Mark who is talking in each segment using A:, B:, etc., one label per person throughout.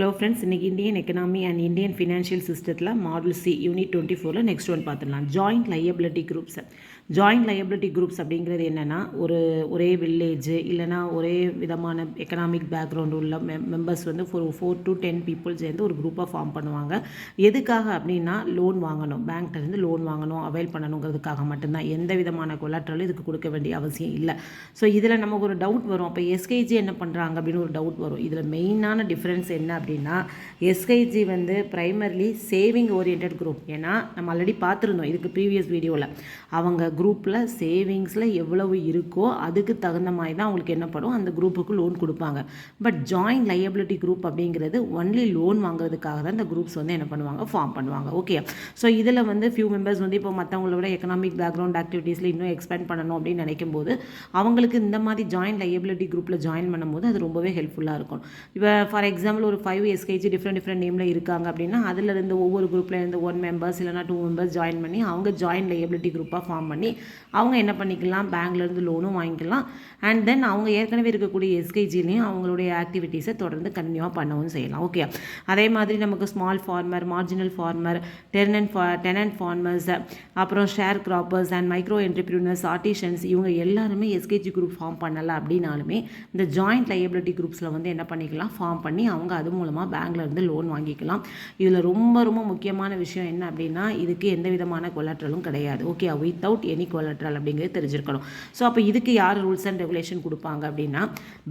A: Hello friends, இன்றைக்கி Indian economy and Indian financial சிஸ்டத்தில் model C unit 24 next one பார்த்துடலாம். Joint liability groups. Joint liability groups அப்படிங்கிறது என்னென்னா, ஒரே வில்லேஜ் இல்லைனா ஒரே விதமான எக்கனாமிக் பேக்ரவுண்ட் உள்ள மெம்பர்ஸ் வந்து ஒரு 4 to 10 பீப்புள் சேர்ந்து ஒரு குரூப்பாக ஃபார்ம் பண்ணுவாங்க. எதுக்காக அப்படின்னா, லோன் வாங்கணும், பேங்க்லேருந்து லோன் வாங்கணும், அவைல் பண்ணணுங்கிறதுக்காக மட்டும்தான். எந்த விதமான கொலாட்ரலும் இதுக்கு கொடுக்க வேண்டிய அவசியம் இல்லை. ஸோ இதில் நமக்கு ஒரு டவுட் வரும், அப்போ எஸ்கேஜி என்ன பண்ணுறாங்க அப்படின்னு ஒரு டவுட் வரும். இதில் மெயினான டிஃப்ரென்ஸ் என்ன அப்படின்னா, எஸ்கைஜி வந்து ப்ரைமர்லி சேவிங் ஓரியன்ட் குரூப். ஏன்னா நம்ம ஆல்ரெடி பார்த்துருந்தோம் இதுக்கு ப்ரீவியஸ் வீடியோவில். அவங்க குரூப்பில் சேவிங்ஸில் எவ்வளவு இருக்கோ அதுக்கு தகுந்த மாதிரி தான் அவங்களுக்கு என்ன பண்ணும், அந்த குரூப்புக்கு லோன் கொடுப்பாங்க. பட் ஜாயிண்ட் லையபிலிட்டி குரூப் அப்படிங்கிறது ஒன்லி லோன் வாங்குறதுக்காக தான் இந்த குரூப்ஸ் வந்து என்ன பண்ணுவாங்க, ஃபார்ம் பண்ணுவாங்க. ஓகே, ஸோ இதில் வந்து ஃபியூ மெம்பர்ஸ் வந்து இப்போ மற்றவங்களோட எக்கனாமிக் பேக்ரவுண்ட் ஆக்டிவிட்டீஸில் இன்னும் எக்ஸ்பேண்ட் பண்ணணும் அப்படின்னு நினைக்கும் போது அவங்களுக்கு இந்த மாதிரி ஜாயிண்ட் லையபிலிட்டி குரூப்பில் ஜாயின் பண்ணும்போது அது ரொம்பவே ஹெல்ப்ஃபுல்லாக இருக்கும். இப்போ ஃபார் எக்ஸாம்பிள் ஒரு 5 எஸ்கேஜி டிஃப்ரெண்ட் நேமில் இருக்காங்க அப்படின்னா அதிலிருந்து ஒவ்வொரு குரூப்பில் இருந்து 1 மெம்பர்ஸ் இல்லைனா 2 மெம்பர்ஸ் ஜாயின் பண்ணி அவங்க ஜாயிண்ட் லையபிலிட்டி குரூப்பாக ஃபார்ம் பண்ணி அவங்க என்ன பண்ணிக்கலாம், பேங்க்லேருந்து லோனும் வாங்கிக்கலாம். அண்ட் தென் அவங்க ஏற்கனவே இருக்கக்கூடிய எஸ்கேஜிலையும் அவங்களுடைய ஆக்டிவிட்டீஸை தொடர்ந்து கண்டினியூவாக பண்ணவும் செய்யலாம். ஓகே, அதே மாதிரி நமக்கு small farmer, marginal farmer, tenant farmers, அப்புறம் sharecroppers and micro entrepreneurs, artisans, இவங்க எல்லாருமே எஸ்கேஜி குரூப் ஃபார்ம் பண்ணலை அப்படின்னாலுமே இந்த ஜாயிண்ட் லையபிலிட்டி குரூப்ஸில் வந்து என்ன பண்ணிக்கலாம், ஃபார்ம் பண்ணி அவங்க அது மூலமாக பேங்க்லேருந்து லோன் வாங்கிக்கலாம். இதில் ரொம்ப முக்கியமான விஷயம் என்ன அப்படின்னா, இதுக்கு எந்த விதமான கொலாட்ரலும் கிடையாது. ஓகே, வித்தவுட் எனி கொலாட்ரல் அப்படிங்கிறது தெரிஞ்சிருக்கணும். ஸோ அப்போ இதுக்கு யார் ரூல்ஸ் அண்ட் ரெகுலேஷன் கொடுப்பாங்க அப்படின்னா,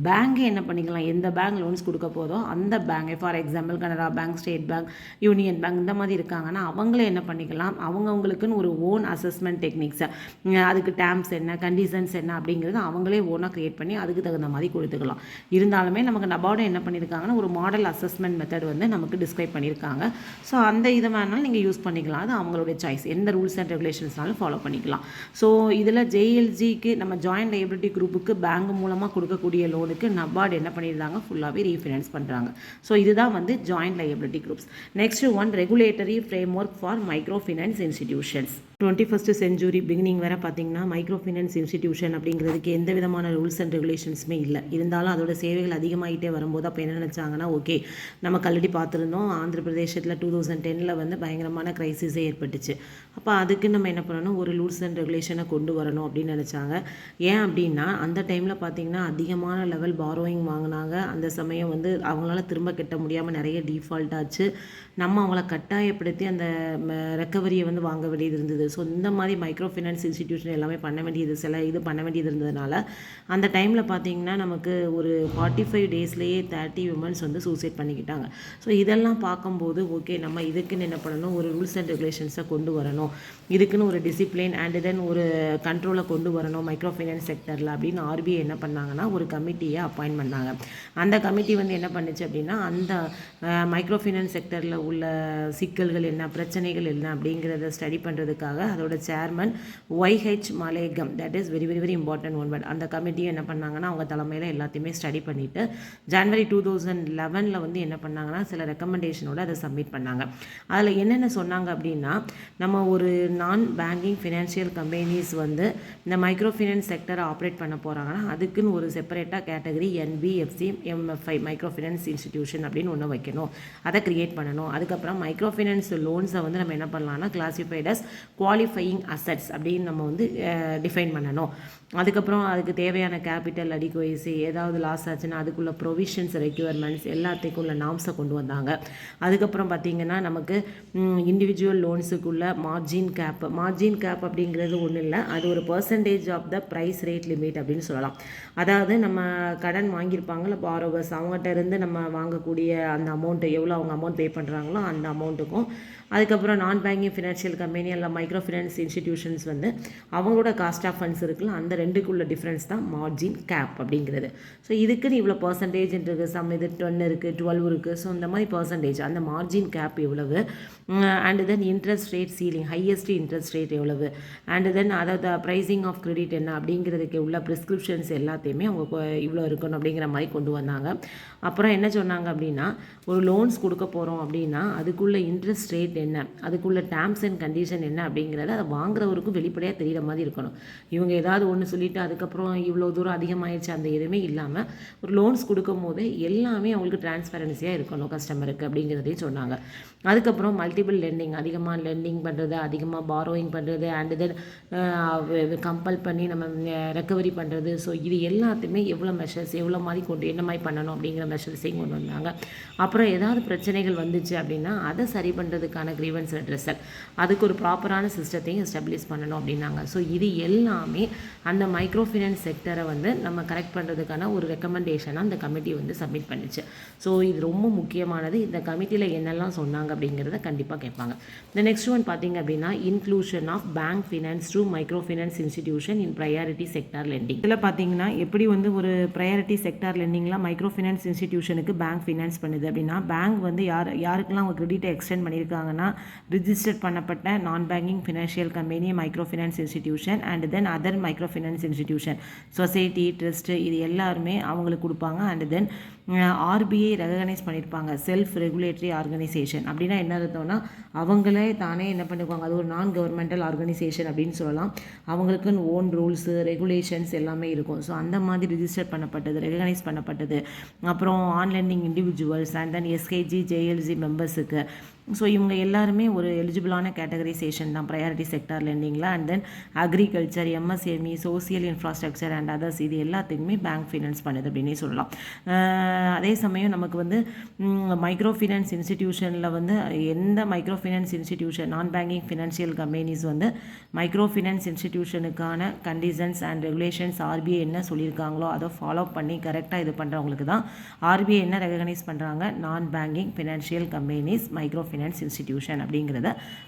A: பேங்க் என்ன பண்ணிக்கலாம், எந்த பேங்க் லோன்ஸ் கொடுக்க போதோ அந்த bank, for example Canara bank, state bank, union bank இந்த மாதிரி இருக்காங்கன்னா அவங்களே என்ன பண்ணிக்கலாம், அவங்கவுங்களுக்குன்னு ஒரு ஓன் அசஸ்மெண்ட் டெக்னிக்ஸ், அதுக்கு டேர்ம்ஸ் என்ன, கண்டிஷன்ஸ் என்ன அப்படிங்கிறது அவங்களே ஓனாக க்ரியேட் பண்ணி அதுக்கு தகுந்த மாதிரி கொடுத்துக்கலாம். இருந்தாலுமே நமக்கு நபார்டு என்ன பண்ணியிருக்காங்கன்னா ஒரு மாடல் அசஸ்மெண்ட் மெத்தட் வந்து நமக்கு டிஸ்கிரைப் பண்ணியிருக்காங்க. ஸோ அந்த இதை வேணாலும் நீங்கள் யூஸ் பண்ணிக்கலாம், அது அவங்களுடைய சாய்ஸ். எந்த ரூல்ஸ் அண்ட் ரெகுலேஷன்ஸ்னாலும் ஃபாலோ பண்ணிக்கலாம். ஸோ இதில் ஜேஎல்ஜிக்கு நம்ம ஜாயிண்ட் லையபிலிட்டி குரூப்புக்கு பேங்க் மூலமாக கொடுக்கக்கூடிய லோனுக்கு நபார்டு என்ன பண்ணியிருந்தாங்க, ஃபுல்லாகவே ரீஃபினான்ஸ் பண்ணுறாங்க. ஸோ இதுதான் வந்து joint liability groups. Next one, regulatory framework for micro finance institutions. 21st century beginning வரை பார்த்திங்கன்னா மைக்ரோ ஃபினான்ஸ் இன்ஸ்டிடியூஷன் அப்படிங்கிறதுக்கு எந்த விதமான ரூல்ஸ் அண்ட் ரெகுலேஷன்ஸுமே இல்லை. இருந்தாலும் அதோட சேவைகள் அதிகமாகிட்டே வரும்போது அப்போ என்ன நினச்சாங்கன்னா, ஓகே நமக்கு ஆல்ரெடி பார்த்துருந்தோம் ஆந்திர பிரதேசத்தில் 2010 வந்து பயங்கரமான க்ரைசிஸே ஏற்பட்டுச்சு. அப்போ அதுக்கு நம்ம என்ன பண்ணணும், ஒரு ரூல்ஸ் அண்ட் ரெகுலேஷனை கொண்டு வரணும் அப்படின்னு நினச்சாங்க. ஏன் அப்படின்னா அந்த டைமில் பார்த்திங்கன்னா அதிகமான லெவல் பாரோயிங் வாங்கினாங்க. அந்த சமயம் வந்து அவங்களால திரும்ப கட்ட முடியாமல் நிறைய டீஃபால்ட் ஆச்சு. நம்ம அவங்கள கட்டாயப்படுத்தி அந்த ரெக்கவரியை வந்து வாங்க வேண்டியது இருந்தது. ஸோ இந்த மாதிரி மைக்ரோ ஃபினான்ஸ் இன்ஸ்டிடியூஷன் எல்லாமே பண்ண வேண்டியது, இது பண்ண வேண்டியது இருந்ததுனால அந்த டைமில் பார்த்திங்கன்னா நமக்கு ஒரு 45 டேஸ்லேயே 30 விமன்ஸ் வந்து சூசைட் பண்ணிக்கிட்டாங்க. ஸோ இதெல்லாம் பார்க்கும்போது ஓகே நம்ம இதுக்குன்னு என்ன பண்ணணும், ஒரு ரூல்ஸ் அண்ட் ரெகுலேஷன்ஸை கொண்டு வரணும், இதுக்குன்னு ஒரு டிசிப்ளின் அண்ட் தென் ஒரு கண்ட்ரோலை கொண்டு வரணும் மைக்ரோ ஃபினான்ஸ் செக்டரில் அப்படின்னு ஆர்பிஐ என்ன பண்ணாங்கன்னா ஒரு கமிட்டியை அப்பாயின்ட் பண்ணாங்க. அந்த கமிட்டி வந்து என்ன பண்ணுச்சு அப்படின்னா, அந்த மைக்ரோ ஃபினான்ஸ் செக்டரில் உள்ள சிக்கல்கள் என்ன, பிரச்சனைகள் என்ன அப்படிங்கிறத ஸ்டடி பண்ணுறதுக்காக அதோட chairman Y H Malegam, that is very important one. But அந்த கமிட்டியும் என்ன பண்ணாங்கன்னா அவங்க தலைமையில் எல்லாத்தையுமே ஸ்டடி பண்ணிவிட்டு ஜனவரி 2011 வந்து என்ன பண்ணாங்கன்னா சில ரெக்கமெண்டேஷனோடு அதை சப்மிட் பண்ணாங்க. அதில் என்னென்ன சொன்னாங்க அப்படின்னா, நம்ம ஒரு நான் பேங்கிங் ஃபினான்ஷியல் கம்பெனிஸ் வந்து இந்த மைக்ரோ ஃபினான்ஸ் செக்டரை ஆப்ரேட் பண்ண போகிறாங்கன்னா அதுக்குன்னு ஒரு செப்பரேட்டாக category NBFC MFI micro finance institution அப்படின்னு ஒன்று வைக்கணும், அதை க்ரியேட் பண்ணணும். அதுக்கப்புறம் மைக்ரோ ஃபினான்ஸ் லோன்ஸை வந்து நம்ம என்ன பண்ணலாம்னா கிளாசிஃபைட் அஸ் குவாலிஃபையிங் அசட்ஸ் அப்படின்னு நம்ம வந்து டிஃபைன் பண்ணணும். அதுக்கப்புறம் அதுக்கு தேவையான கேபிட்டல் அடிக்குவைசி, ஏதாவது லாஸ் ஆச்சுன்னா அதுக்குள்ள ப்ரொவிஷன்ஸ், ரெக்யூர்மெண்ட்ஸ் எல்லாத்துக்கும் உள்ள நாம்ஸை கொண்டு வந்தாங்க. அதுக்கப்புறம் பார்த்திங்கன்னா நமக்கு இண்டிவிஜுவல் லோன்ஸுக்குள்ள மார்ஜின் கேப் அப்படிங்கிறது ஒன்றும் இல்லை, அது ஒரு percentage of the price rate limit அப்படின்னு சொல்லலாம். அதாவது நம்ம கடன் வாங்கியிருப்பாங்கள்ல பாரோவர்ஸ், அவங்ககிட்ட இருந்து நம்ம வாங்கக்கூடிய அந்த அமௌண்ட்டு எவ்வளோ அவங்க அமௌண்ட் பே பண்ணுறாங்களோ அந்த அமௌண்ட்டுக்கும், அதுக்கப்புறம் நான் பேங்கிங் ஃபினான்ஷியல் கம்பெனி அல்ல மைக்ரோ ஃபினான்ஸ் இன்ஸ்டிடியூஷன்ஸ் வந்து அவங்களோட காஸ்ட் ஆஃப் ஃபண்ட்ஸ் இருக்குல்ல அந்த ரெண்டுக்குள்ள டிஃப்ரென்ஸ் தான் மார்ஜின் கேப் அப்படிங்கிறது. ஸோ இதுக்குன்னு இவ்வளோ பர்சன்டேஜ் இருக்குது, சம் இது 10 இருக்குது, 12 இருக்குது. ஸோ இந்த மாதிரி பர்சன்டேஜ் அந்த மார்ஜின் கேப் எவ்வளவு, and then interest rate ceiling, highest interest rate எவ்வளவு, அண்ட் தென் அதாவது ப்ரைஸிங் ஆஃப் கிரெடிட் என்ன அப்படிங்கிறதுக்கு உள்ள ப்ரிஸ்கிரிப்ஷன்ஸ் எல்லாத்தையுமே அவங்க இவ்வளோ இருக்கணும் அப்படிங்கிற மாதிரி கொண்டு வந்தாங்க. அப்புறம் என்ன சொன்னாங்க அப்படின்னா, ஒரு லோன்ஸ் கொடுக்க போகிறோம் அப்படின்னா அதுக்குள்ள இன்ட்ரெஸ்ட் ரேட் என்ன, அதுக்குள்ள டேர்ம்ஸ் அண்ட் கண்டிஷன் என்ன அப்படிங்கிற அப்படிங்கிறத அதை வாங்குறவருக்கும் வெளிப்படையாக தெரிகிற மாதிரி இருக்கணும். இவங்க ஏதாவது ஒன்று சொல்லிவிட்டு அதுக்கப்புறம் இவ்வளோ தூரம் அதிகமாகிடுச்சு அந்த எதுவுமே இல்லாமல் ஒரு லோன்ஸ் கொடுக்கும் போது எல்லாமே அவங்களுக்கு டிரான்ஸ்பரன்சியாக இருக்கணும் கஸ்டமருக்கு அப்படிங்கிறதையும் சொன்னாங்க. அதுக்கப்புறம் மல்டிபிள் லெண்டிங், அதிகமாக லெண்டிங் பண்ணுறது, அதிகமாக பாரோயிங் பண்ணுறது, அண்ட் தென் கம்பல் பண்ணி நம்ம ரெக்கவரி பண்ணுறது. ஸோ இது எல்லாத்தையுமே எவ்வளோ மெஷர்ஸ் எவ்வளோ மாதிரி என்ன மாதிரி பண்ணணும் அப்படிங்கிற மெஷர்ஸையும் கொண்டு வந்தாங்க. அப்புறம் ஏதாவது பிரச்சனைகள் வந்துச்சு அப்படின்னா அதை சரி பண்ணுறதுக்கான கிரீவன்ஸ் ரெட்ரஸல், அதுக்கு ஒரு ப்ராப்பரான சிஸ்டத்தையும் எஸ்டாப்ளிஷ் பண்ணணும் அப்படின்னாங்க. ஸோ இது எல்லாமே அந்த மைக்ரோ ஃபினான்ஸ் செக்டரை நம்ம கரெக்ட் பண்ணுறதுக்கான ஒரு ரெக்கமெண்டேஷனாக அந்த கமிட்டி சப்மிட் பண்ணிச்சு. ஸோ இது ரொம்ப முக்கியமானது. இந்த கமிட்டியில் என்னெல்லாம் சொன்னாங்க அப்படிங்கிறத கண்டிப்பாக கேட்பாங்க. இந்த நெக்ஸ்ட் ஒன் பார்த்தீங்க அப்படின்னா inclusion of bank finance to micro finance institution in priority sector lending. இதில் பார்த்தீங்கன்னா எப்படி ஒரு ப்ரையாரிட்டி செக்டார் லெண்டிங்கில் மைக்ரோ ஃபினான்ஸ் இன்ஸ்டிடியூஷனுக்கு பேங்க் ஃபினான்ஸ் பண்ணுது அப்படின்னா, பேங்க் யாருக்கெல்லாம் அவங்க கிரெடிட்டை எக்ஸ்டெண்ட் பண்ணியிருக்காங்கன்னா ரிஜிஸ்டர்ட் பண்ணப்பட்ட நான் banking financial company, micro finance institution and then other micro finance institution, society, trust, இது எல்லாருமே அவங்களுக்கு கொடுப்பாங்க. அண்ட் தென் ஆர்பிஐ ரெகனைஸ் பண்ணியிருப்பாங்க செல்ஃப் ரெகுலேட்டரி ஆர்கனைசேஷன். அப்படின்னா என்ன அர்த்தம்னா அவங்களே தானே என்ன பண்ணிருப்பாங்க, அது ஒரு நான் கவர்மெண்டல் ஆர்கனைசேஷன் அப்படின்னு சொல்லலாம். அவங்களுக்குன்னு ஓன் ரூல்ஸு ரெகுலேஷன்ஸ் எல்லாமே இருக்கும். ஸோ அந்த மாதிரி ரிஜிஸ்டர் பண்ணப்பட்டது, ரெகனைஸ் பண்ணப்பட்டது. அப்புறம் ஆன்லைனிங் இண்டிவிஜுவல்ஸ் அண்ட் தென் எஸ்கேஜி ஜேஎல்ஜி மெம்பர்ஸுக்கு. ஸோ இவங்க எல்லாருமே ஒரு எலிஜிபிளான கேட்டகரைசேஷன் தான் ப்ரையாரிட்டி செக்டார் லெண்டிங்கில். And then agriculture, MSME, social infrastructure and others, இது எல்லாத்துக்குமே பேங்க் ஃபினான்ஸ் பண்ணுது அப்படின்னே சொல்லலாம். அதே சமயம் நமக்கு மைக்ரோ ஃபினான்ஸ் இன்ஸ்டிடியூஷனில் எந்த micro finance institution non banking financial companies micro finance இன்ஸ்டிடியூஷனுக்கான கண்டிஷன்ஸ் அண்ட் ரெகுலேஷன்ஸ் ஆர்பிஐ என்ன சொல்லியிருக்காங்களோ அதை ஃபாலோ பண்ணி கரெக்டாக இது பண்ணுறவங்களுக்கு தான் ஆர்பிஐ என்ன ரெகனைஸ் பண்ணுறாங்க, நான் banking financial companies micro finance institution அப்படிங்கிறத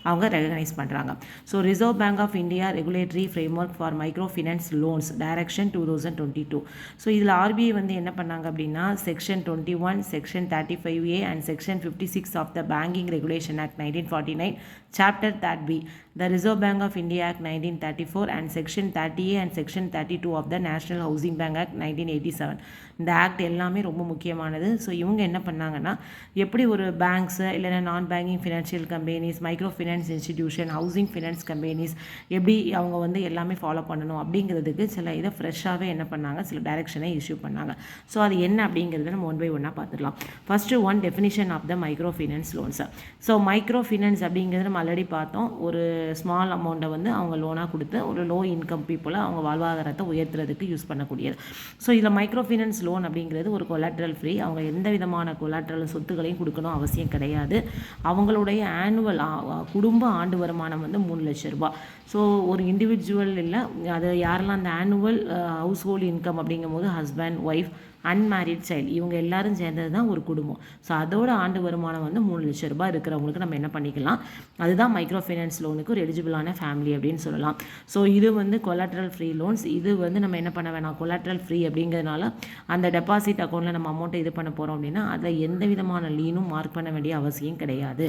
A: அவங்க ரெகனைஸ் பண்ணுறாங்க. So reserve bank of India regulatory framework for micro finance loans direction 2022. So இதில் ஆர்பிஐ என்ன பண்ணாங்க அப்படின்னா section 21, section 35A and section 56 of the banking regulation act 1949, chapter 3B, the Reserve Bank of India Act 1934 and section 30A and section 32 of the National Housing Bank Act 1987. இந்த act எல்லாமே ரொம்ப முக்கியமானது. So இவங்க என்ன பண்ணாங்கன்னா எப்படி ஒரு banks இல்லைன்னா நான் banking financial companies, micro finance institution, housing finance companies எப்படி அவங்க எல்லாமே ஃபாலோ பண்ணணும் அப்படிங்கிறதுக்கு சில இதை ஃப்ரெஷ்ஷாகவே என்ன பண்ணாங்க, சில டைரக்ஷனை இஷ்யூ பண்ணாங்க. ஸோ அது என்ன அப்படிங்கிறத நம்ம ஒன் பை ஒன்னாக பார்த்துடலாம். First one definition of the micro finance loans. So micro finance அப்படிங்கிறது நம்ம ஆல்ரெடி பார்த்தோம். ஒரு ஸ்மால் அமௌண்ட்டை அவங்க லோனாக கொடுத்து ஒரு லோ இன்கம் பீப்புளை அவங்க வாழ்வாதாரத்தை உயர்த்துறதுக்கு யூஸ் பண்ணக்கூடியது. ஸோ இதில் மைக்ரோ ஃபினான்ஸ் லோன் அப்படிங்கிறது ஒரு கொலாட்ரல் ஃப்ரீ. அவங்க எந்த விதமான கொலாட்ரல் சொத்துக்களையும் கொடுக்கணும் அவசியம் கிடையாது. அவங்களுடைய ஆனுவல் குடும்ப ஆண்டு வருமானம் 3 லட்சம் ரூபாய். ஸோ ஒரு இண்டிவிஜுவல் இல்லை, அது யாரெல்லாம் அந்த ஆனுவல் ஹவுஸ் ஹோல்டு இன்கம் அப்படிங்கும் போது ஹஸ்பண்ட், ஒய்ஃப், அன்மேரிட் சைல்டு, இவங்க எல்லாரும் சேர்ந்தது தான் ஒரு குடும்பம். ஸோ அதோட ஆண்டு வருமானம் 3 லட்சம் ரூபாய் இருக்கிறவங்களுக்கு நம்ம என்ன பண்ணிக்கலாம், அதுதான் மைக்ரோ ஃபைனான்ஸ் லோனுக்கு ஒரு எலிஜிபிளான ஃபேமிலி அப்படின்னு சொல்லலாம். ஸோ இது கொலாட்ரல் ஃப்ரீ லோன்ஸ். இது நம்ம என்ன பண்ண வேணாம், கொலாட்ரல் ஃப்ரீ அப்படிங்கிறதுனால அந்த டெபாசிட் அக்கௌண்ட்டில் நம்ம அமௌண்ட்டை இது பண்ண போகிறோம் அப்படின்னா அதில் எந்த விதமான லீனும் மார்க் பண்ண வேண்டிய அவசியம் கிடையாது.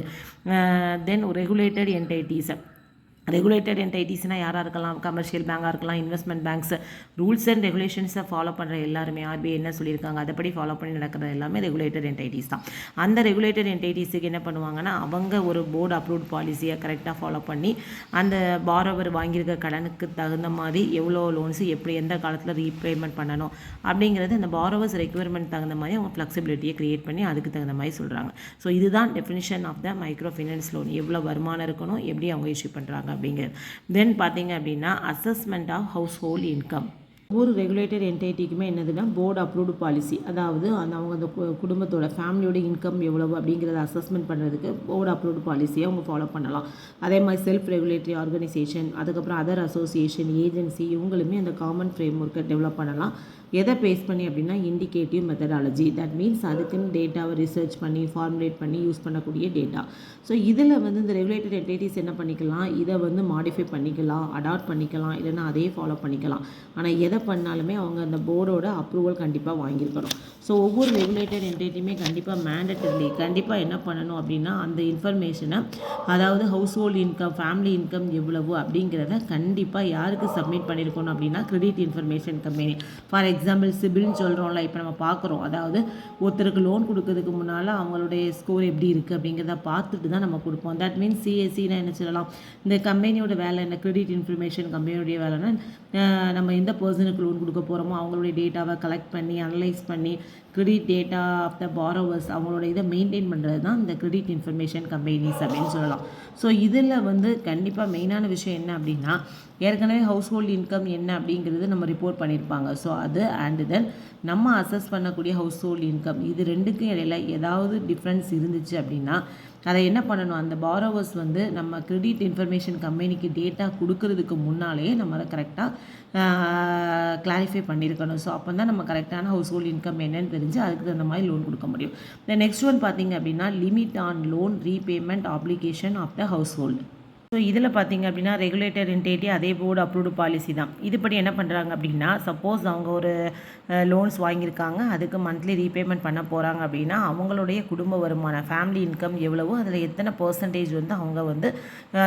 A: Then regulated entities. ரெகுலேட்டட் என்டைட்டிஸ்னால் யாராக இருக்கலாம், கமர்ஷியல் பேங்காக இருக்கலாம், இன்வெஸ்ட்மெண்ட் பேங்க்ஸ். ரூல்ஸ் அண்ட் ரெகுலேஷன்ஸை ஃபாலோ பண்ணுற எல்லாருமே ஆர்பிஐ என்ன சொல்லியிருக்காங்க அதைப்படி ஃபாலோ பண்ணி நடக்கிற எல்லாமே ரெகுலேட்டட் என்டைட்டிஸ் தான். அந்த ரெகுலேட்டட் என்டைட்டிஸுக்கு என்ன பண்ணுவாங்கன்னா அவங்க ஒரு போர்டு அப்ரூவ்ட் பாலிசியை கரெக்டாக ஃபாலோ பண்ணி அந்த பாரோவர் வாங்கியிருக்க கடனுக்கு தகுந்த மாதிரி எவ்வளோ லோன்ஸு எப்படி எந்த காலத்தில் ரீபேமெண்ட் பண்ணணும் அப்படிங்கிறது அந்த பாரோவர்ஸ் ரெக்யர்மெண்ட் தகுந்த மாதிரி அவங்க ஃப்ளெக்சிபிலிட்டியை க்ரியேட் பண்ணி அதுக்கு தகுந்த மாதிரி சொல்கிறாங்க. ஸோ இதுதான் definition of the micro finance loan. எவ்வளோ வருமானம் இருக்கணும், எப்படி அவங்க இஷ்யூ பண்ணுறாங்க அப்படிங்கிறது. தென் பார்த்தீங்க அப்படின்னா assessment of household income. ஒவ்வொரு ரெகுலேட்டட் என்டைட்டிக்குமே என்னதுன்னா போர்டு அப்ரூவ்டு பாலிசி, அதாவது அவங்க அந்த குடும்பத்தோட ஃபேமிலியோட இன்கம் எவ்வளவு அப்படிங்கிறத அசஸ்மெண்ட் பண்ணுறதுக்கு போர்டு அப்ரூவ்டு பாலிசியை அவங்க ஃபாலோ பண்ணலாம். அதே மாதிரி செல்ஃப் ரெகுலேட்டரி ஆர்கனைசேஷன், அதுக்கப்புறம் அதர் அசோசியேஷன், ஏஜென்சி, இவங்களுமே அந்த காமன் ஃப்ரேம் ஒர்க்கை டெவலப் பண்ணலாம். எதை பேஸ் பண்ணி அப்படின்னா இண்டிகேட்டிவ் மெத்தடாலஜி, தட் மீன்ஸ் அதுக்குன்னு டேட்டாவை ரிசர்ச் பண்ணி ஃபார்முலேட் பண்ணி யூஸ் பண்ணக்கூடிய டேட்டா. ஸோ இதில் இந்த ரெகுலேட்டட் என்டைட்டிஸ் என்ன பண்ணிக்கலாம், இதை மாடிஃபை பண்ணிக்கலாம், அடாப்ட் பண்ணிக்கலாம், இல்லைன்னா அதே ஃபாலோ பண்ணிக்கலாம். ஆனால் எதை பண்ணாலுமே அவங்க அந்த போர்டோட அப்ரூவல் கண்டிப்பாக வாங்கியிருக்கணும். ஸோ ஒவ்வொரு ரெகுலேட்டட் என்டிட்டியுமே கண்டிப்பாக மேண்டட்டரி கண்டிப்பாக என்ன பண்ணணும் அப்படின்னா அந்த இன்ஃபர்மேஷனை, அதாவது household income, family income எவ்வளவு அப்படிங்கிறத கண்டிப்பாக யாருக்கு சப்மிட் பண்ணியிருக்கணும் அப்படின்னா credit information company. For example சிபில்னு சொல்கிறோம்ல, இப்போ நம்ம பார்க்குறோம், அதாவது ஒருத்தருக்கு லோன் கொடுக்கறதுக்கு முன்னால் அவங்களுடைய ஸ்கோர் எப்படி இருக்குது அப்படிங்கிறத பார்த்துட்டு தான் நம்ம கொடுப்போம். தட் மீன்ஸ் சிஎஸ்சினா என்ன சொல்லலாம், இந்த கம்பெனியோட வேலை என்ன, கிரெடிட் இன்ஃபர்மேஷன் கம்பெனியோடைய வேலைன்னா நம்ம எந்த பர்சனுக்கு லோன் கொடுக்க போகிறோமோ அவங்களுடைய டேட்டாவை கலெக்ட் பண்ணி அனலைஸ் பண்ணி credit data of the borrowers அவங்களோட இதை மெயின்டைன் பண்ணுறது தான் இந்த கிரெடிட் இன்ஃபர்மேஷன் கம்பெனிஸ் அப்படின்னு சொல்லலாம். ஸோ இதில் கண்டிப்பாக மெயினான விஷயம் என்ன அப்படின்னா, ஏற்கனவே ஹவுஸ் ஹோல்டு இன்கம் என்ன அப்படிங்கிறது நம்ம ரிப்போர்ட் பண்ணியிருப்பாங்க. ஸோ அது அண்ட் தென் நம்ம அசஸ் பண்ணக்கூடிய ஹவுஸ் ஹோல்டு இன்கம், இது ரெண்டுக்கும் இடையில ஏதாவது டிஃப்ரென்ஸ் இருந்துச்சு அப்படின்னா அதை என்ன பண்ணணும், அந்த பாரோவர்ஸ் நம்ம கிரெடிட் இன்ஃபர்மேஷன் கம்பெனிக்கு டேட்டா கொடுக்கறதுக்கு முன்னாலேயே நம்ம அதை கரெக்டாக கிளாரிஃபை பண்ணியிருக்கணும். ஸோ அப்போ தான் நம்ம கரெக்டான ஹவுஸ் ஹோல்டு இன்கம் என்னன்னு தெரிஞ்சு அதுக்கு தகுந்த மாதிரி லோன் கொடுக்க முடியும். நெக்ஸ்ட் ஒன் பார்த்திங்க அப்படின்னா limit on loan repayment application of the household. So இதில் பார்த்திங்க அப்படின்னா ரெகுலேட்டர் என்டிட்டி அதே போர்டு அப்ரூவ்டு பாலிசி தான். இதுபடி என்ன பண்ணுறாங்க அப்படின்னா, சப்போஸ் அவங்க ஒரு லோன்ஸ் வாங்கியிருக்காங்க, அதுக்கு மந்த்லி ரீபேமெண்ட் பண்ண போகிறாங்க அப்படின்னா அவங்களுடைய குடும்ப வருமானம், ஃபேமிலி இன்கம் எவ்வளவோ அதில் எத்தனை பர்சன்டேஜ் அவங்க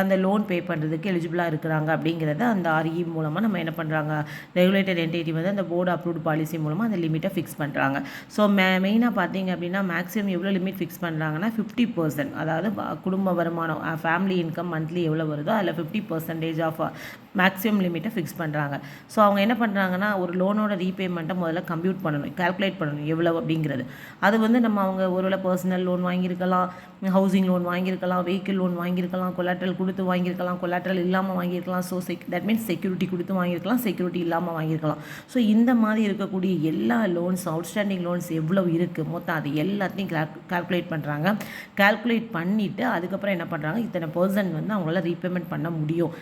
A: அந்த லோன் பே பண்ணுறதுக்கு எலிஜிபிளாக இருக்கிறாங்க அப்படிங்கிறத அந்த ஆர்இ மூலமாக நம்ம என்ன பண்ணுறாங்க, ரெகுலேட்டர் என்டிட்டி அந்த போர்டு அப்ரூவ்டு பாலிசி மூலமாக அந்த லிமிட்டை ஃபிக்ஸ் பண்ணுறாங்க. ஸோ மெயினாக பார்த்திங்க அப்படின்னா மேக்ஸிமம் எவ்வளோ லிமிட் ஃபிக்ஸ் பண்ணுறாங்கன்னா 50%, அதாவது குடும்ப வருமானம் ஃபேமிலி இன்கம் மந்த்லி எவ்வளோ வருதோ அதில் 50% ஆஃப் மேக்ஸிமம் லிமிட்டை ஃபிக்ஸ் பண்ணுறாங்க. ஸோ அவங்க என்ன பண்ணுறாங்கன்னா, ஒரு லோனோட ரீபேமெண்ட்டை முதல்ல கம்ப்யூட் பண்ணணும், கால்குலேட் பண்ணணும் எவ்வளோ அப்படிங்கிறது. அது நம்ம அவங்க ஒருவேளை பர்சனல் லோன் வாங்கியிருக்கலாம், ஹவுசிங் லோன் வாங்கியிருக்கலாம், வெஹிக்கிள் லோன் வாங்கியிருக்கலாம், கொலாட்ரல் கொடுத்து வாங்கியிருக்கலாம், கொலாட்ரல் இல்லாமல் வாங்கியிருக்கலாம். ஸோ தட் மீன்ஸ் செக்யூரிட்டி கொடுத்து வாங்கியிருக்கலாம், செக்யூரிட்டி இல்லாமல் வாங்கியிருக்கலாம். ஸோ இந்த மாதிரி இருக்கக்கூடிய எல்லா லோன்ஸ், அவுட்ஸ்டாண்டிங் லோன்ஸ் எவ்வளோ இருக்குது மொத்தம் அது எல்லாத்தையும் கால்குலேட் பண்ணுறாங்க. கால்குலேட் பண்ணிவிட்டு அதுக்கப்புறம் என்ன பண்ணுறாங்க, இத்தனை பர்சன்ட் அவங்களால ரீபேமெண்ட் பண்ண முடியும்.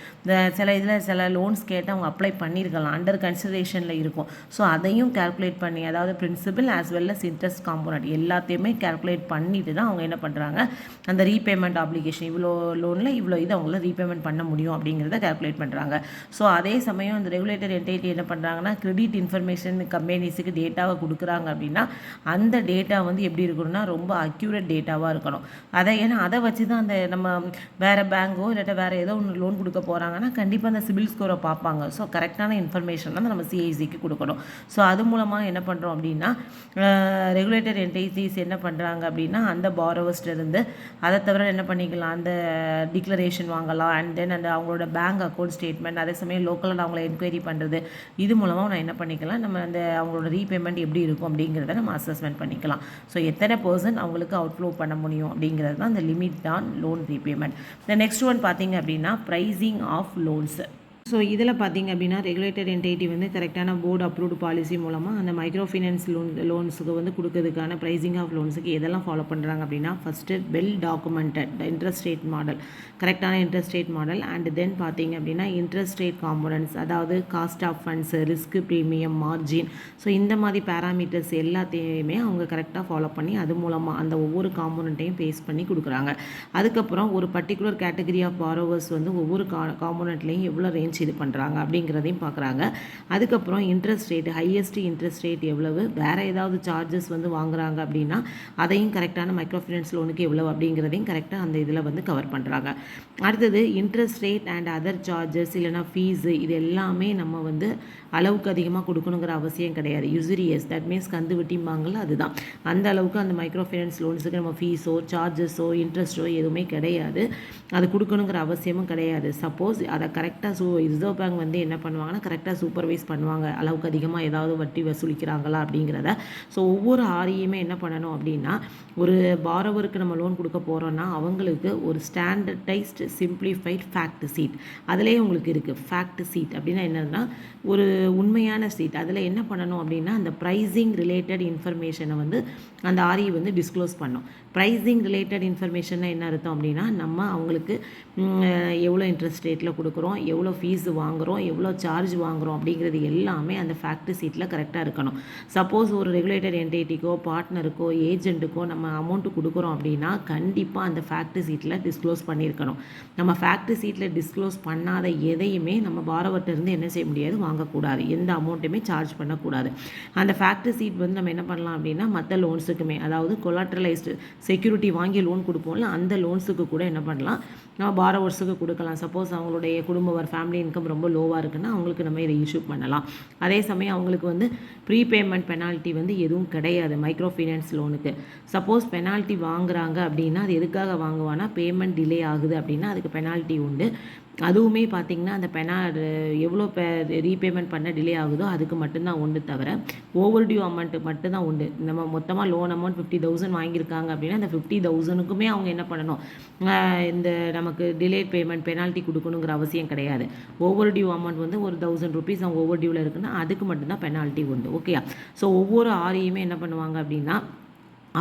A: சில லோன்ஸ் கேட்டு அவங்க அப்ளை பண்ணியிருக்கலாம், அண்டர் கன்சிடரேஷனில் இருக்கும். ஸோ அதையும் கால்குலேட் பண்ணி, அதாவது principal as well as interest component எல்லாத்தையுமே கால்குலேட் பண்ணிட்டு தான் அவங்க என்ன பண்ணுறாங்க, அந்த ரீபேமெண்ட் ஆப்ளிகேஷன் இவ்வளோ லோனில் இவ்வளோ இது அவங்கள ரீபேமெண்ட் பண்ண முடியும் அப்படிங்கிறத கால்குலேட் பண்ணுறாங்க. ஸோ அதே சமயம் அந்த ரெகுலேட்டர் என்டிட்டி என்ன பண்ணுறாங்கன்னா, கிரெடிட் இன்ஃபர்மேஷன் கம்பெனிஸுக்கு டேட்டாவை கொடுக்குறாங்க அப்படின்னா அந்த டேட்டா எப்படி இருக்கணும்னா ரொம்ப அக்யூரேட் டேட்டாவாக இருக்கணும். ஏன்னா அதை வச்சு தான் அந்த நம்ம வேறு பேங்கோ இல்லாட்ட வேறு ஏதோ ஒன்று லோன் கொடுக்க போகிறாங்கன்னா கண்டிப்பாக அந்த சிபில் ஸ்கோரை பார்ப்பாங்க. ஸோ கரெக்டான இன்ஃபர்மேஷன் தான் நம்ம சிஐசிக்கு கொடுக்கணும். ஸோ அது மூலமாக என்ன பண்ணுறோம் அப்படின்னா, ரெகுலேட்டர் என்டிட்டிஸ் என்ன பண்ணுறாங்க அப்படின்னா அந்த பாரோவர்ஸ்லேருந்து அதை தவிர என்ன பண்ணிக்கலாம், அந்த டிக்ளரேஷன் வாங்கலாம், அண்ட் தென் அந்த அவங்களோட பேங்க் அக்கௌண்ட் ஸ்டேட்மெண்ட், அதே சமயம் லோக்கலில் அவங்கள என்கொயரி பண்ணுறது, இது மூலமாக நான் என்ன பண்ணிக்கலாம், நம்ம அந்த அவங்களோட ரீபேமெண்ட் எப்படி இருக்கும் அப்படிங்கிறத நம்ம அசஸ்மெண்ட் பண்ணிக்கலாம். ஸோ எத்தனை பர்சன்ட் அவங்களுக்கு அவுட்ஃப்ளோ பண்ண முடியும் அப்படிங்கிறது தான் அந்த லிமிட் ஆன் லோன் ரீபேமெண்ட். இந்த நெக்ஸ்ட் ஒன் பார்த்திங்க அப்படின்னா ப்ரைஸிங் ஆஃப் லோன்ஸ். ஸோ இதில் பார்த்திங்க அப்படின்னா ரெகுலேட்டர் என்டிட்டி கரெக்டான போர்டு அப்ரூவ்டு பாலிசி மூலமாக அந்த மைக்ரோ ஃபைனான்ஸ் லோன்ஸுக்கு கொடுக்கறதுக்கான ப்ரைஸிங் ஆஃப் லோன்ஸுக்கு எதெல்லாம் ஃபாலோ பண்ணுறாங்க அப்படின்னா, first well documented interest rate model, கரெக்டான interest rate model, and then பார்த்திங்க அப்படின்னா இன்ட்ரெஸ்ட் ரேட் காம்போனன்ட்ஸ், அதாவது cost of funds, risk premium, margin. So இந்த மாதிரி பேராமீட்டர்ஸ் எல்லாத்தையுமே அவங்க கரெக்டாக ஃபாலோ பண்ணி அது மூலமாக அந்த ஒவ்வொரு காம்போனண்ட்டையும் பேஸ் பண்ணி கொடுக்குறாங்க. அதுக்கப்புறம் ஒரு பர்டிகுலர் கேட்டகரி ஆஃப் பாரோவர்ஸ் ஒவ்வொரு காம்போனண்ட்லேயும் எவ்வளோ ரேஞ்ச் இது பண்ணுறாங்க அப்படிங்கிறதையும் பார்க்குறாங்க. அதுக்கப்புறம் interest rate, highest interest rate எவ்வளவு, வேறு ஏதாவது சார்ஜஸ் வாங்குறாங்க அப்படின்னா அதையும் கரெக்டான மைக்ரோ ஃபைனான்ஸ் லோனுக்கு எவ்வளவு அப்படிங்கிறதையும் கரெக்டாக அந்த இதில் கவர் பண்ணுறாங்க. அடுத்தது interest rate and other charges இல்லைனா ஃபீஸு, இது எல்லாமே நம்ம அளவுக்கு அதிகமாக கொடுக்கணுங்கிற அவசியம் கிடையாது. யூசரியஸ், தட் மீன்ஸ் கந்து வட்டிம்பாங்கள்ல, அதுதான். அந்த அளவுக்கு அந்த மைக்ரோ ஃபைனான்ஸ் லோன்ஸுக்கு நம்ம ஃபீஸோ சார்ஜஸோ இன்ட்ரெஸ்ட்டோ எதுவுமே கிடையாது, அது கொடுக்கணுங்கிற அவசியமும் கிடையாது. சப்போஸ் அதை கரெக்டாக ரிசர்வ் பேங்க் என்ன பண்ணுவாங்கன்னா கரெக்டாக சூப்பர்வைஸ் பண்ணுவாங்க, அளவுக்கு அதிகமாக ஏதாவது வட்டி வசூலிக்கிறாங்களா அப்படிங்கிறத. ஸோ ஒவ்வொரு ஆரியுமே என்ன பண்ணணும் அப்படின்னா, ஒரு பாரோவருக்கு நம்ம லோன் கொடுக்க போகிறோன்னா அவங்களுக்கு ஒரு ஸ்டாண்டர்டைஸ்டு சிம்பிளிஃபைட் ஃபேக்ட் சீட், அதிலே உங்களுக்கு இருக்குது. ஃபேக்ட் சீட் அப்படின்னா என்னதுன்னா ஒரு உண்மையான சீட். அதில் என்ன பண்ணணும் அப்படின்னா அந்த ப்ரைஸிங் ரிலேட்டட் இன்ஃபர்மேஷனை அந்த ஆரி டிஸ்க்ளோஸ் பண்ணும். ப்ரைஸிங் ரிலேட்டட் இன்ஃபர்மேஷன்னா என்ன அர்த்தம் அப்படின்னா நம்ம அவங்களுக்கு எவ்வளோ இன்ட்ரெஸ்ட் ரேட்டில் கொடுக்குறோம், எவ்வளோ ஃபீஸ் வாங்குகிறோம், எவ்வளோ சார்ஜ் வாங்குகிறோம் அப்படிங்கிறது எல்லாமே அந்த ஃபேக்ட் ஷீட்டில் கரெக்டாக இருக்கணும். சப்போஸ் ஒரு ரெகுலேட்டட் என்டிட்டிக்கோ பார்ட்னருக்கோ ஏஜென்ட்டுக்கோ நம்ம அமௌண்ட்டு கொடுக்குறோம் அப்படின்னா கண்டிப்பாக அந்த ஃபேக்ட் ஷீட்டில் டிஸ்க்ளோஸ் பண்ணியிருக்கணும். நம்ம ஃபேக்ட் ஷீட்டில் டிஸ்க்ளோஸ் பண்ணாத எதையுமே நம்ம பாரோவர்கிட்ட இருந்து என்ன செய்ய முடியாது, வாங்கக்கூடாது. எந்த அமௌண்ட்டுமே சார்ஜ் பண்ணக்கூடாது. அந்த ஃபேக்ட் ஷீட் வந்து நம்ம என்ன பண்ணலாம் அப்படின்னா மற்ற லோன்ஸுக்குமே, அதாவது கொலாட்ரலைஸ்டு செக்யூரிட்டி வாங்கி லோன் கொடுப்போம்ல அந்த லோன்ஸுக்கு கூட என்ன பண்ணலாம், நம்ம பாரோவர்ஸுக்கு கொடுக்கலாம். சப்போஸ் அவங்களுடைய குடும்ப ஃபேமிலி இன்கம் ரொம்ப லோவாக இருக்குன்னா அவங்களுக்கு நம்ம இதை இஷ்யூ பண்ணலாம். அதே சமயம் அவங்களுக்கு வந்து ப்ரீபேமெண்ட் பெனால்ட்டி வந்து எதுவும் கிடையாது மைக்ரோ ஃபைனான்ஸ் லோனுக்கு. சப்போஸ் பெனால்ட்டி வாங்குறாங்க அப்படின்னா அது எதுக்காக வாங்குவானா, பேமெண்ட் டிலே ஆகுது அப்படின்னா அதுக்கு பெனால்ட்டி உண்டு. அதுவுமே பார்த்திங்கன்னா அந்த எவ்வளோ ரீபேமெண்ட் பண்ண டிலே ஆகுதோ அதுக்கு மட்டும்தான் உண்டு, தவிர ஓவர் டியூ அமௌண்ட்டு மட்டும்தான் உண்டு. நம்ம மொத்தமாக லோன் அமௌண்ட் 50,000 வாங்கியிருக்காங்க அப்படின்னா அந்த 50,000க்குமே அவங்க என்ன பண்ணணும், இந்த நமக்கு டிலேட் பேமெண்ட் பெனால்ட்டி கொடுக்கணுங்கிற அவசியம் கிடையாது. ஓவர் டியூ அமௌண்ட் வந்து ஒரு 1000 rupees அவங்க ஓவர் டியூவில் இருக்குன்னா அதுக்கு மட்டும்தான் பெனால்ட்டி உண்டு. ஓகே. ஸோ ஒவ்வொரு ஆரையுமே என்ன பண்ணுவாங்க அப்படின்னா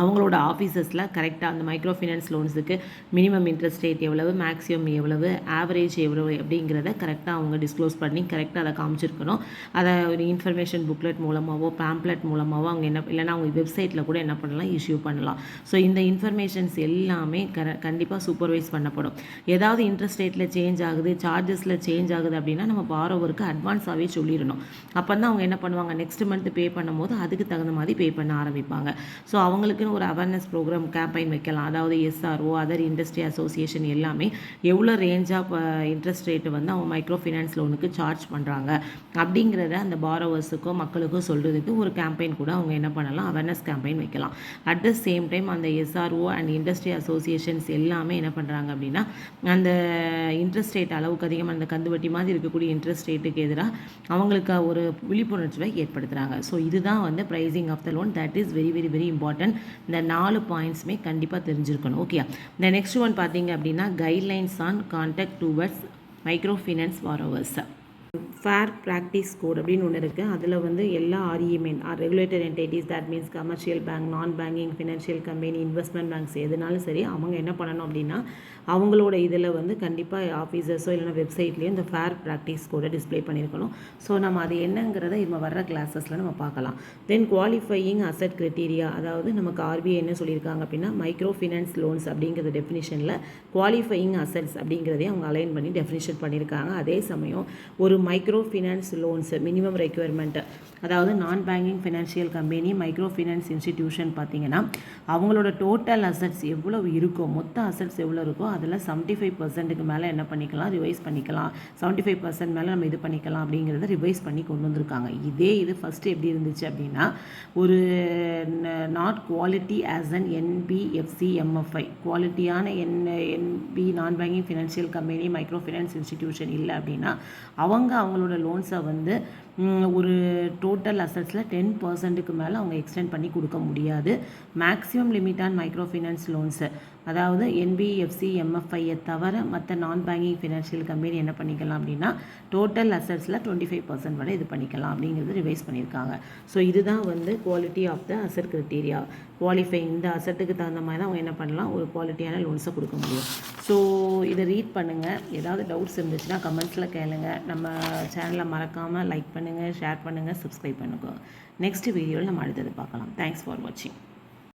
A: அவங்களோட ஆஃபீஸஸில் கரெக்டாக அந்த மைக்ரோ ஃபைனான்ஸ் லோன்ஸுக்கு மினிமம் இன்ட்ரெஸ்ட் ரேட் எவ்வளவு, மேக்ஸிமம் எவ்வளவு, ஆவரேஜ் எவ்வளவு அப்படிங்கிறத கரெக்டாக அவங்க டிஸ்க்ளோஸ் பண்ணி கரெக்டாக அதை காமிச்சிருக்கணும். அதை ஒரு இன்ஃபர்மேஷன் புக்லெட் மூலமாகவோ பேம்ப்ளெட் மூலமாகவோ அவங்க இல்லைனா அவங்க வெப்சைட்டில் கூட என்ன பண்ணலாம், இஷ்யூ பண்ணலாம். ஸோ இந்த இன்ஃபர்மேஷன்ஸ் எல்லாமே கண்டிப்பாக சூப்பர்வைஸ் பண்ணப்படும். ஏதாவது இன்ட்ரெஸ்ட் ரேட்டில் சேஞ்ச் ஆகுது, சார்ஜஸில் சேஞ்ச் ஆகுது அப்படின்னா நம்ம பாரோவருக்கு அட்வான்ஸாகவே சொல்லிடணும். அப்போ தான் அவங்க என்ன பண்ணுவாங்க, நெக்ஸ்ட் மந்த் பே பண்ணும்போது அதுக்கு தகுந்த மாதிரி பே பண்ண ஆரம்பிப்பாங்க. ஸோ அவங்களுக்கு ஒரு அவேர்னஸ் ப்ரோக்ராம் கேம்பெயின் வைக்கலாம். அதாவது எஸ்ஆர்ஓ அதர் இண்டஸ்ட்ரி அசோசியேஷன் எல்லாமே எவ்வளோ ரேஞ்ச் ஆஃப் இன்ட்ரெஸ்ட் ரேட்டு வந்து அவங்க மைக்ரோ ஃபைனான்ஸ் லோனுக்கு சார்ஜ் பண்ணுறாங்க அப்படிங்கிறத அந்த பாரோவர்ஸுக்கோ மக்களுக்கோ சொல்கிறதுக்கு ஒரு கேம்பெயின் கூட அவங்க என்ன பண்ணலாம், அவேர்னஸ் கேம்பெயின் வைக்கலாம். அட் த சேம் டைம் அந்த எஸ்ஆர்ஓ அண்ட் இண்டஸ்ட்ரி அசோசியேஷன்ஸ் எல்லாமே என்ன பண்ணுறாங்க அப்படின்னா அந்த இன்ட்ரெஸ்ட் ரேட் அளவுக்கு அதிகமாக அந்த கந்துவட்டி மாதிரி இருக்கக்கூடிய இன்ட்ரெஸ்ட் ரேட்டுக்கு எதிராக அவங்களுக்கு ஒரு விழிப்புணர்ச்சியை ஏற்படுத்துகிறாங்க. ஸோ இதுதான் வந்து pricing of the loan. That is very very very important. இந்த 4 பாயிண்ட்ஸுமே கண்டிப்பாக தெரிஞ்சிருக்கணும். ஓகே. இந்த நெக்ஸ்ட் ஒன் பார்த்தீங்க அப்படின்னா guidelines on conduct towards micro finance borrowers. Fair practice code அப்படின்னு ஒன்று இருக்குது. அதில் வந்து எல்லா ஆர்இஎம்என் regulated entities, that means commercial bank, non banking financial company, investment banks எதுனாலும் சரி அவங்க என்ன பண்ணணும் அப்படின்னா அவங்களோட இதில் வந்து கண்டிப்பாக ஆஃபீஸர்ஸோ இல்லைனா வெப்சைட்லேயும் இந்த ஃபேர் ப்ராக்டிஸ் கோடை டிஸ்பிளே பண்ணியிருக்கணும். ஸோ நம்ம அது என்னங்கிறத இப்போ வர்ற கிளாஸஸில் நம்ம பார்க்கலாம். தென் குவாலிஃபையிங் அசட் கிரைட்டீரியா, அதாவது நமக்கு ஆர்பிஐ என்ன சொல்லியிருக்காங்க அப்படின்னா மைக்ரோ ஃபினான்ஸ் லோன்ஸ் அப்படிங்கிற டெஃபினிஷனில் குவாலிஃபையிங் அசட்ஸ் அப்படிங்கிறதே அவங்க அலைன் பண்ணி டெஃபினிஷன் பண்ணியிருக்காங்க. அதே சமயம் ஒரு micro finance loans minimum requirement, அதாவது நான் banking financial company, micro finance institution பார்த்தீங்கன்னா அவங்களோட டோட்டல் அசட்ஸ் எவ்வளோ இருக்கோ, மொத்த அசட்ஸ் எவ்வளோ இருக்கோ அதில் 75% மேலே என்ன பண்ணிக்கலாம், ரிவைஸ் பண்ணிக்கலாம். 75% மேலே நம்ம இது பண்ணிக்கலாம் அப்படிங்கிறத ரிவைஸ் பண்ணி கொண்டு வந்திருக்காங்க. இது ஃபஸ்ட்டு எப்படி இருந்துச்சு அப்படின்னா ஒரு நாட் குவாலிட்டி ஆஸ் அன் என்பிஎஃப்சிஎம்எஃப்ஐ, குவாலிட்டியான என்பி நான் banking financial company micro finance institution இல்லை அப்படின்னா அவங்களோட லோன்ஸை வந்து ஒரு டோட்டல் அசட்ஸில் 10%க்கு மேலே அவங்க எக்ஸ்டெண்ட் பண்ணி கொடுக்க முடியாது. Maximum limit on micro finance loans, அதாவது என்பிஎஃப்சி எம்எஃப்ஐயை தவிர மற்ற நான் பேங்கிங் ஃபினான்ஷியல் கம்பெனி என்ன பண்ணிக்கலாம் அப்படின்னா டோட்டல் அசட்ஸில் 25% வரை இது பண்ணிக்கலாம் அப்படிங்கிறது ரிவைஸ் பண்ணியிருக்காங்க. ஸோ இதுதான் வந்து quality of the asset criteria. Qualify இந்த அசட்டுக்கு தகுந்த மாதிரி தான் அவங்க என்ன பண்ணலாம், ஒரு குவாலிட்டியான லோன்ஸை கொடுக்க முடியும். ஸோ இதை ரீட் பண்ணுங்கள். ஏதாவது டவுட்ஸ் இருந்துச்சுன்னா கமெண்ட்ஸில் கேளுங்க. நம்ம சேனலை மறக்காமல் லைக் பண்ணுங்கள், ஷேர் பண்ணுங்கள், சப்ஸ்கிரைப் பண்ணுங்க. நெக்ஸ்ட் வீடியோவில் நம்ம அடுத்தது பார்க்கலாம். தேங்க்ஸ் ஃபார் வாட்சிங்.